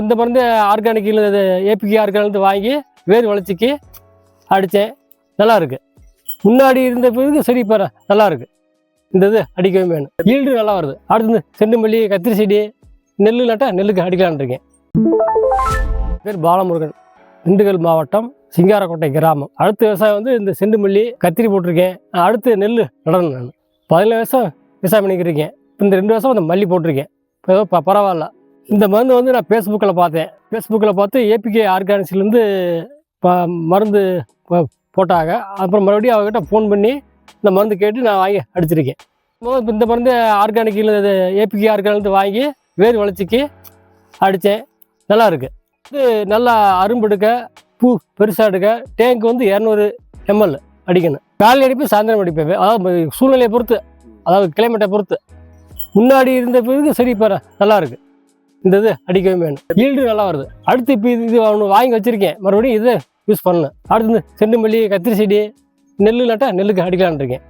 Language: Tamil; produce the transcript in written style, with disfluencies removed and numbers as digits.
இந்த மருந்து ஆர்கானிக்கில் ஏபிகே ஆர்கானிக் வாங்கி வேர் வளர்ச்சிக்கு அடித்தேன். நல்லா இருக்கு. முன்னாடி இருந்த பிறகு சரி இப்போ நல்லா இருக்கு. இந்த இது அடிக்கவே வேணும். ஈல்டு நல்லா வருது. அடுத்து செண்டு மல்லி, கத்திரி செடி, நெல் நட்டால் நெல்லுக்கு அடிக்கலான் இருக்கேன். பேர் பாலமுருகன், திண்டுக்கல் மாவட்டம் சிங்காரக்கோட்டை கிராமம். அடுத்த விவசாயம் வந்து இந்த செண்டு மல்லி, கத்திரி போட்டிருக்கேன். அடுத்து நெல் நடணும். நான் 17 வருஷம் விவசாயம் பண்ணிக்கிருக்கேன். இந்த 2 வருஷம் அந்த மல்லி போட்டிருக்கேன். இப்போ பரவாயில்ல. இந்த மருந்து வந்து நான் ஃபேஸ்புக்கில் பார்த்தேன். ஃபேஸ்புக்கில் பார்த்து ஏபிகே ஆர்கானிக்ஸ்லேருந்து மருந்து போட்டாங்க. அப்புறம் மறுபடியும் அவங்ககிட்ட ஃபோன் பண்ணி இந்த மருந்து கேட்டு நான் வாங்கி அடிச்சிருக்கேன். இந்த மருந்து ஆர்கானிக்கில் ஏபிகே ஆர்கானிக் வாங்கி வேர் வளர்ச்சிக்கு அடித்தேன். நல்லா இருக்குது. இது நல்லா அரும்பு எடுக்க, பூ பெருசாக எடுக்க. டேங்க் வந்து 200 ml அடிக்கணும். காலையில் அடிப்பேன், சாயந்தரம் அடிப்பேன். அதாவது சூழ்நிலையை பொறுத்து, அதாவது கிளைமேட்டை பொறுத்து. முன்னாடி இருந்த பிறகு சரி இப்போ நல்லா இருக்குது. இந்த இது அடிக்கவே வேணும். ஈல்டு நல்லா வருது. அடுத்து இப்போ இது ஒன்று வாங்கி வச்சுருக்கேன். மறுபடியும் இதை யூஸ் பண்ணணும். அடுத்து செண்டு மல்லி, கத்திரி செடி, நெல் நட்டால் நெல்லுக்கு அடிக்கலான் இருக்கேன்.